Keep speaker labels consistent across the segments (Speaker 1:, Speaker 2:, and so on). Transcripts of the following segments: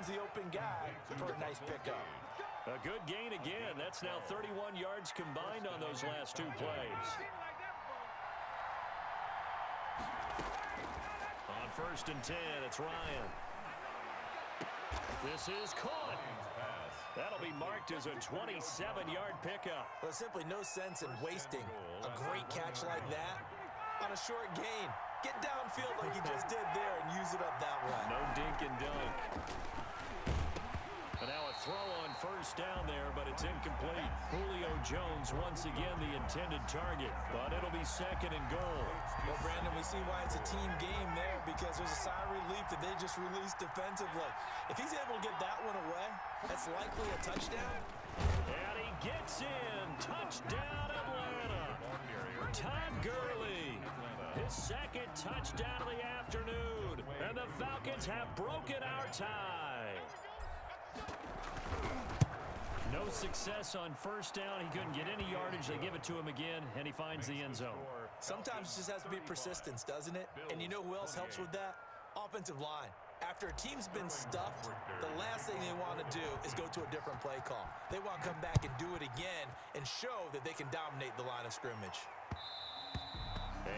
Speaker 1: the open guy for a nice pickup.
Speaker 2: A good gain again. That's now 31 yards combined on those last two plays. On 1st and 10, it's Ryan. This is caught. That'll be marked as a 27-yard pickup.
Speaker 1: There's simply no sense in wasting a great catch like that on a short gain. Get downfield like he just did there and use it up that way.
Speaker 2: No dink and dunk. And now a throw on 1st down there, but it's incomplete. Julio Jones once again the intended target, but it'll be 2nd and goal.
Speaker 1: Well, Brandon, we see why it's a team game there, because there's a sigh of relief that they just released defensively. If he's able to get that one away, that's likely a touchdown.
Speaker 2: And he gets in. Touchdown, Atlanta. Todd Gurley. His 2nd touchdown of the afternoon. And the Falcons have broken our tie. No success on 1st down. He couldn't get any yardage. They give it to him again, and he finds the end zone.
Speaker 1: Sometimes it just has to be persistence, doesn't it? And you know who else helps with that? Offensive line. After a team's been stuffed, the last thing they want to do is go to a different play call. They want to come back and do it again and show that they can dominate the line of scrimmage.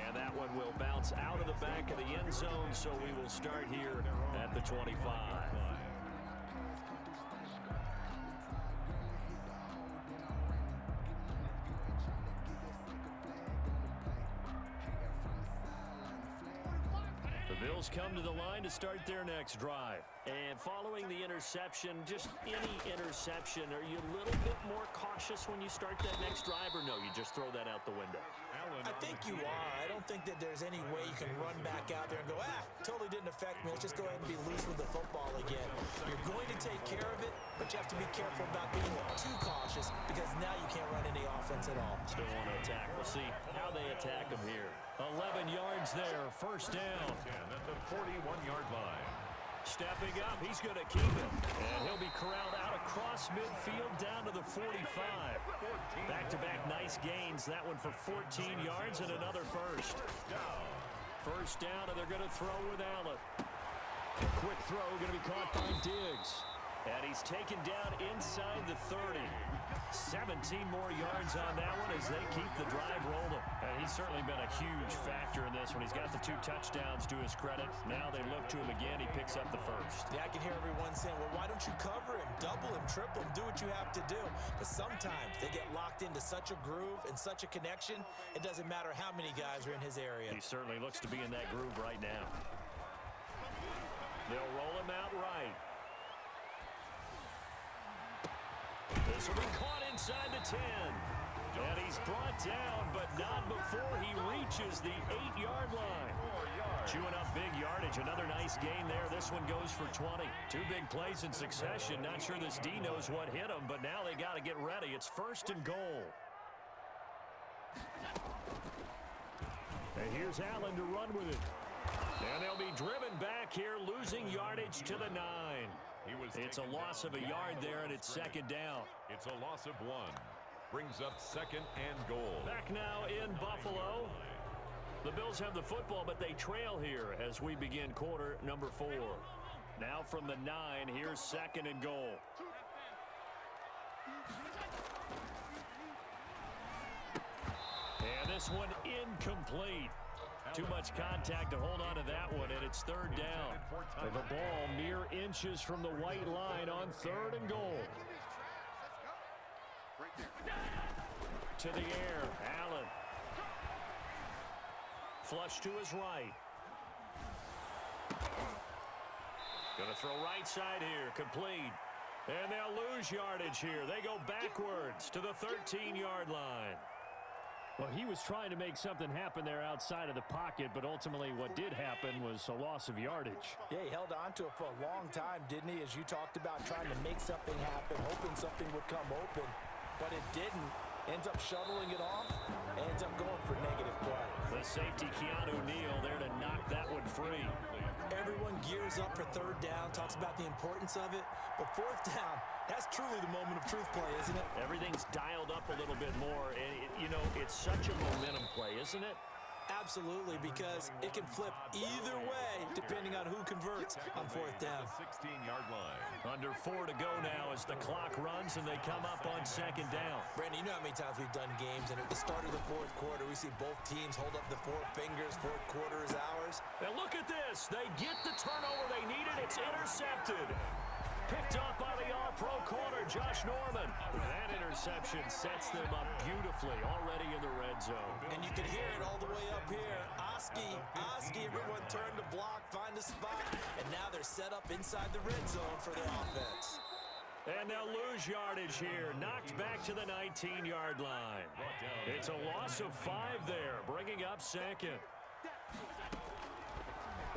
Speaker 2: And that one will bounce out of the back of the end zone, so we will start here at the 25. Bills come to the line to start their next drive. And following the interception, just any interception, are you a little bit more cautious when you start that next drive, or no, you just throw that out the window?
Speaker 1: I think you are. I don't think that there's any way you can run back out there and go, totally didn't affect me. Let's just go ahead and be loose with the football again. You're going to take care of it, but you have to be careful about being too cautious, because now you can't run any offense at all.
Speaker 2: Still want to attack. We'll see how they attack them here. 11 yards there, 1st down.
Speaker 3: At the 41-yard line.
Speaker 2: Stepping up, he's going to keep it. And he'll be corralled out across midfield down to the 45. Back-to-back nice gains. That one for 14 yards and another 1st. 1st down, and they're going to throw with Allen. Quick throw, going to be caught by Diggs. And he's taken down inside the 30. 17 more yards on that one as they keep the drive rolling. And he's certainly been a huge factor in this one. He's got the 2 touchdowns to his credit. Now they look to him again. He picks up the 1st.
Speaker 1: Yeah, I can hear everyone saying, well, why don't you cover him, double him, triple him, do what you have to do. But sometimes they get locked into such a groove and such a connection, it doesn't matter how many guys are in his area.
Speaker 2: He certainly looks to be in that groove right now. They'll roll him out right. This will be caught inside the 10. And he's brought down, but not before he reaches the 8-yard line. Chewing up big yardage. Another nice gain there. This one goes for 20. 2 big plays in succession. Not sure this D knows what hit him, but now they got to get ready. It's 1st and goal. And here's Allen to run with it. And they'll be driven back here, losing yardage to the 9. It's a loss of a yard there, and it's 2nd down.
Speaker 3: It's a loss of 1. Brings up 2nd and goal.
Speaker 2: Back now in Buffalo. The Bills have the football, but they trail here as we begin quarter number 4. Now from the 9, here's 2nd and goal. And this one incomplete. Too much contact to hold on to that one, and it's 3rd down. The ball mere inches from the white line on 3rd and goal. To the air, Allen. Flush to his right. Gonna throw right side here, complete. And they'll lose yardage here. They go backwards to the 13-yard line. Well, he was trying to make something happen there outside of the pocket, but ultimately what did happen was a loss of yardage.
Speaker 1: Yeah, he held on to it for a long time, didn't he? As you talked about, trying to make something happen, hoping something would come open, but it didn't. Ends up shoveling it off, ends up going for negative play.
Speaker 2: The safety, Keanu Neal, there to knock that one free.
Speaker 1: Everyone gears up for 3rd down, talks about the importance of it, but 4th down, that's truly the moment of truth play, isn't it?
Speaker 2: Everything's dialed up a little bit more, and, you know, it's such a momentum play, isn't it?
Speaker 1: Absolutely, because it can flip either way depending on who converts on fourth down.
Speaker 3: 16-yard line.
Speaker 2: Under 4 to go now as the clock runs and they come up on second down.
Speaker 1: Brandon, you know how many times we've done games, and at the start of the fourth quarter, we see both teams hold up the four fingers, fourth quarter is ours.
Speaker 2: And look at this. They get the turnover they needed. It's intercepted. Picked up by the all-pro corner, Josh Norman. That interception sets them up beautifully already in the red zone.
Speaker 1: And you can hear it all the way up here. Oski, everyone turned to block, find a spot, and now they're set up inside the red zone for their offense.
Speaker 2: And they'll lose yardage here, knocked back to the 19-yard line. It's a loss of 5 there, bringing up second.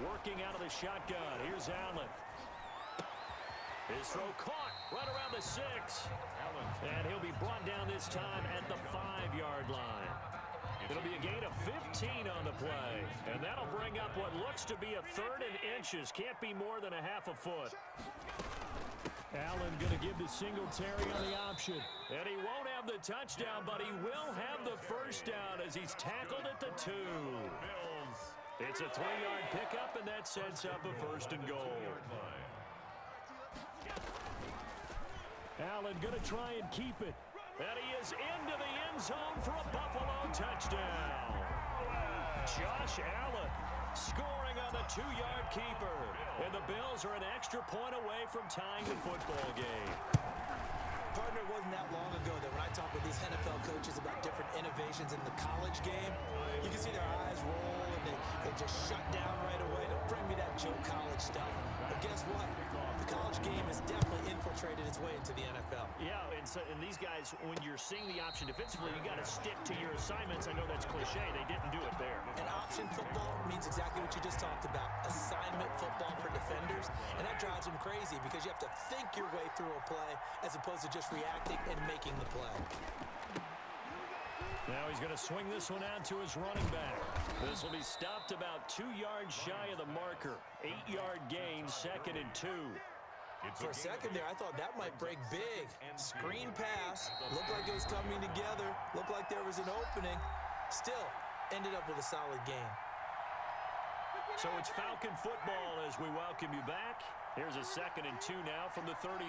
Speaker 2: Working out of the shotgun, here's Allen. His throw caught right around the 6. And he'll be brought down this time at the 5-yard line. It'll be a gain of 15 on the play. And that'll bring up what looks to be a 3rd and inches. Can't be more than a half a foot. Allen going to give to Singletary on the option. And he won't have the touchdown, but he will have the first down as he's tackled at the 2. It's a 3-yard pickup, and that sets up a 1st and goal. Allen going to try and keep it. And he is into the end zone for a Buffalo touchdown. Josh Allen scoring on the 2-yard keeper. And the Bills are an extra point away from tying the football game.
Speaker 1: Partner, it wasn't that long ago that when I talk with these NFL coaches about different innovations in the college game, you can see their eyes roll and they just shut down right away. Don't bring me that Joe College stuff. But guess what? The college game has definitely infiltrated its way into the NFL.
Speaker 2: Yeah, and these guys, when you're seeing the option defensively, you got to stick to your assignments. I know that's cliche. They didn't do it there.
Speaker 1: And option football means exactly what you just talked about. Assignment football for defenders. And that drives them crazy because you have to think your way through a play as opposed to just reacting and making the play.
Speaker 2: Now he's going to swing this one out to his running back. This will be stopped about 2 yards shy of the marker. 8-yard gain, 2nd and 2.
Speaker 1: For a second there, I thought that might break big. Screen pass. Looked like it was coming together. Looked like there was an opening. Still, ended up with a solid game.
Speaker 2: So it's Falcon football as we welcome you back. Here's a 2nd and 2 now from the 33.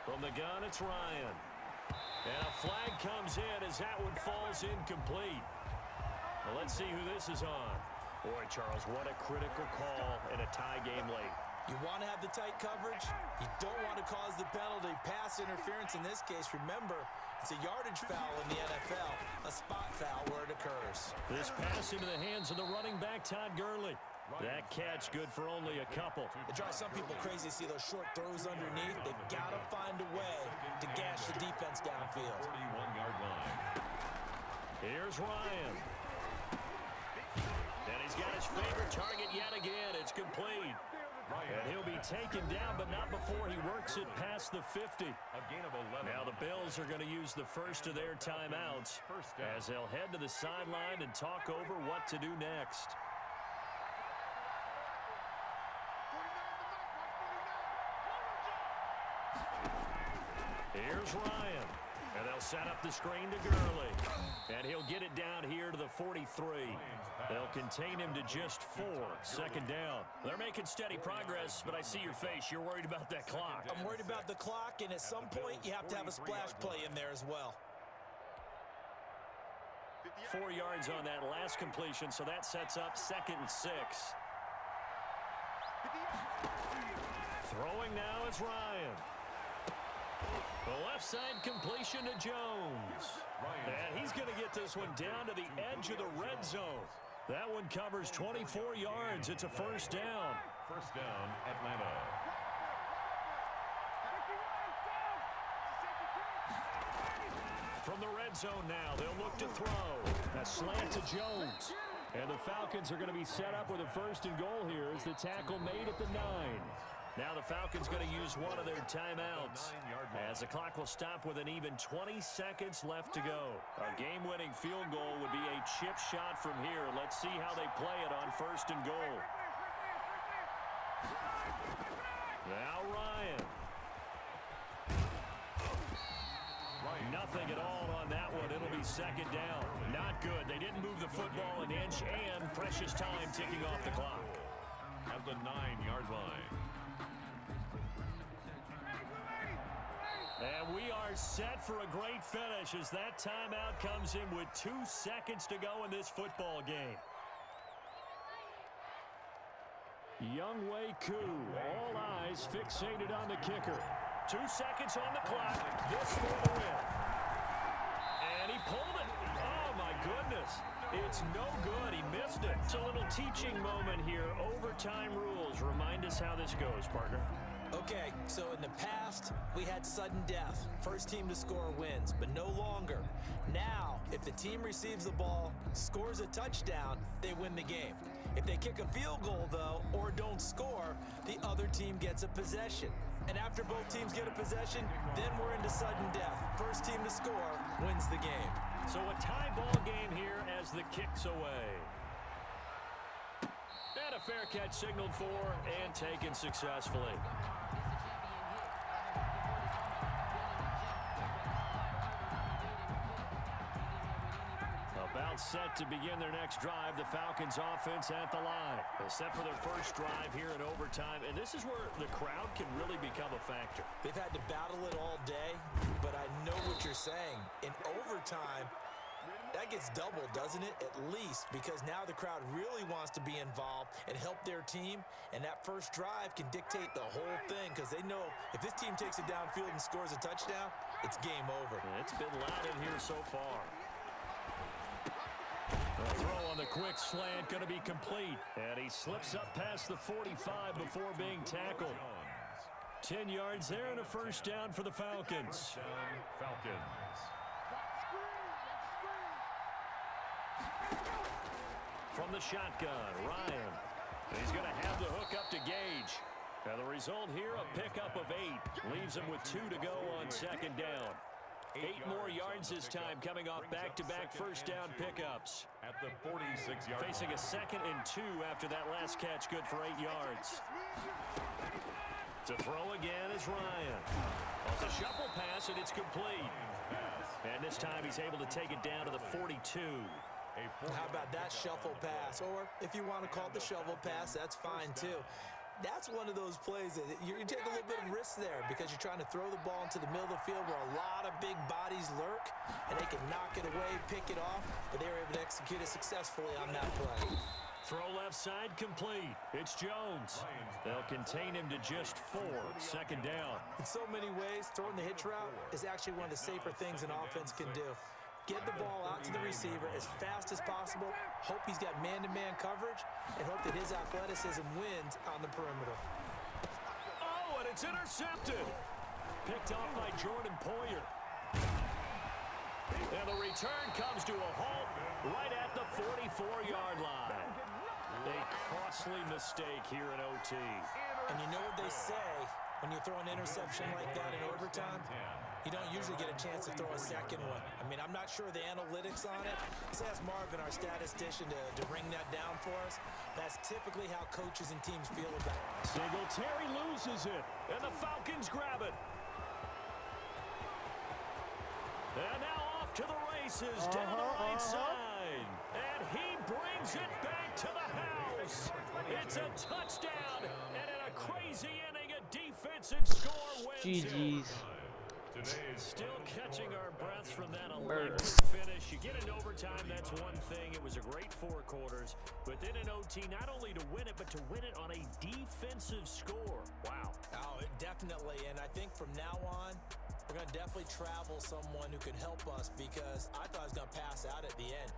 Speaker 2: From the gun, it's Ryan. And a flag comes in as that one falls incomplete. Well, let's see who this is on. Boy, Charles, what a critical call in a tie game late.
Speaker 1: You want to have the tight coverage. You don't want to cause the penalty. Pass interference in this case. Remember, it's a yardage foul in the NFL, a spot foul where it occurs.
Speaker 2: This pass into the hands of the running back, Todd Gurley. That catch good for only a couple.
Speaker 1: It drives some people crazy to see those short throws underneath. They've got to find a way to gash the defense downfield.
Speaker 3: 41-yard line.
Speaker 2: Here's Ryan. And he's got his favorite target yet again. It's complete. And he'll be taken down, but not before he works it past the 50.
Speaker 3: A gain of 11.
Speaker 2: Now the Bills are going to use the first of their timeouts as they'll head to the sideline and talk over what to do next. Here's Ryan. And they'll set up the screen to Gurley. And he'll get it down here to the 43. They'll contain him to just 4. 2nd down. They're making steady progress, but I see your face. You're worried about that clock.
Speaker 1: I'm worried about the clock, and at some point, you have to have a splash play in there as well.
Speaker 2: 4 yards on that last completion, so that sets up 2nd and 6. Throwing now is Ryan. The left side completion to Jones. And he's going to get this one down to the edge of the red zone. That one covers 24 yards. It's a 1st down.
Speaker 3: 1st down, Atlanta.
Speaker 2: From the red zone now, they'll look to throw. A slant to Jones. And the Falcons are going to be set up with a 1st and goal here as the tackle made at the 9. Now the Falcons going to use one of their timeouts as the clock will stop with an even 20 seconds left to go. A game-winning field goal would be a chip shot from here. Let's see how they play it on 1st and goal. Now Ryan. Nothing at all on that one. It'll be second down. Not good. They didn't move the football an inch, and precious time ticking off the clock.
Speaker 3: At the 9-yard line.
Speaker 2: And we are set for a great finish as that timeout comes in with 2 seconds to go in this football game. Younghoe Koo, all eyes fixated on the kicker. 2 seconds on the clock. This for the win. And he pulled it. Oh, my goodness. It's no good. He missed it. It's a little teaching moment here. Overtime rules. Remind us how this goes, partner.
Speaker 1: Okay, so in the past, we had sudden death. First team to score wins, but no longer. Now, if the team receives the ball, scores a touchdown, they win the game. If they kick a field goal, though, or don't score, the other team gets a possession. And after both teams get a possession, then we're into sudden death. First team to score wins the game.
Speaker 2: So a tie ball game here as the kick's away. And a fair catch signaled for and taken successfully. About set to begin their next drive, the Falcons offense at the line. They're set for their first drive here in overtime, and this is where the crowd can really become a factor.
Speaker 1: They've had to battle it all day, but I know what you're saying. In overtime, that gets doubled, doesn't it? At least, because now the crowd really wants to be involved and help their team, and that first drive can dictate the whole thing because they know if this team takes it downfield and scores a touchdown, it's game over.
Speaker 2: And it's been loud in here so far. The throw on the quick slant going to be complete. And he slips up past the 45 before being tackled. 10 yards there and a first down for the Falcons.
Speaker 3: Falcons.
Speaker 2: From the shotgun, Ryan. He's going to have the hook up to Gage. And the result here, a pickup of 8. Leaves him with 2 to go on second down. 8 more yards this time, coming off back-to-back first down pickups.
Speaker 3: At the 46-yard line.
Speaker 2: Facing a 2nd and 2 after that last catch, good for 8 yards. To throw again is Ryan. It's a shuffle pass, and it's complete. And this time he's able to take it down to the 42.
Speaker 1: How about that shuffle pass? Or if you want to call it the shovel pass, that's fine too. That's one of those plays that you take a little bit of risk there because you're trying to throw the ball into the middle of the field where a lot of big bodies lurk, and they can knock it away, pick it off, but they were able to execute it successfully on that play.
Speaker 2: Throw left side complete. It's Jones. They'll contain him to just 4. Second down.
Speaker 1: In so many ways, throwing the hitch route is actually one of the safer things an offense can do. Get the ball out to the receiver as fast as possible, hope he's got man-to-man coverage, and hope that his athleticism wins on the perimeter.
Speaker 2: Oh, and it's intercepted. Picked off by Jordan Poyer. And the return comes to a halt right at the 44-yard line. A costly mistake here in OT.
Speaker 1: And you know what they say, when you throw an interception like that in overtime, you don't usually get a chance to throw a second one. I mean, I'm not sure of the analytics on it. Let's ask Marvin, our statistician, to ring that down for us. That's typically how coaches and teams feel about it.
Speaker 2: Singletary loses it, and the Falcons grab it. And now off to the races, down the right side. And he brings it back to the house. It's a touchdown, and in a crazy inning, a defensive score wins it. Still catching our breaths from that electric finish. You get in overtime, that's one thing. It was a great 4 quarters. But then in OT, not only to win it, but to win it on a defensive score. Wow.
Speaker 1: Oh, definitely. And I think from now on, we're going to definitely travel someone who can help us because I thought I was going to pass out at the end.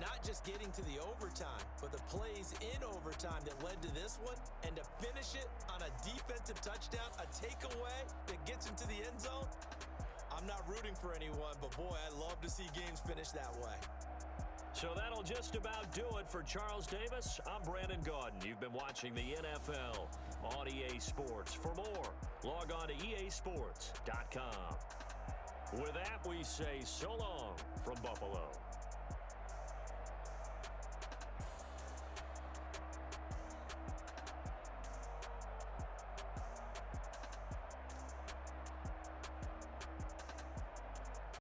Speaker 1: Not just getting to the overtime, but the plays in overtime that led to this one, and to finish it on a defensive touchdown, a takeaway that gets into the end zone. I'm not rooting for anyone, but boy, I love to see games finish that way.
Speaker 2: So that'll just about do it for Charles Davis. I'm Brandon Gaudin. You've been watching the NFL on EA Sports. For more, log on to easports.com. With that, we say so long from Buffalo.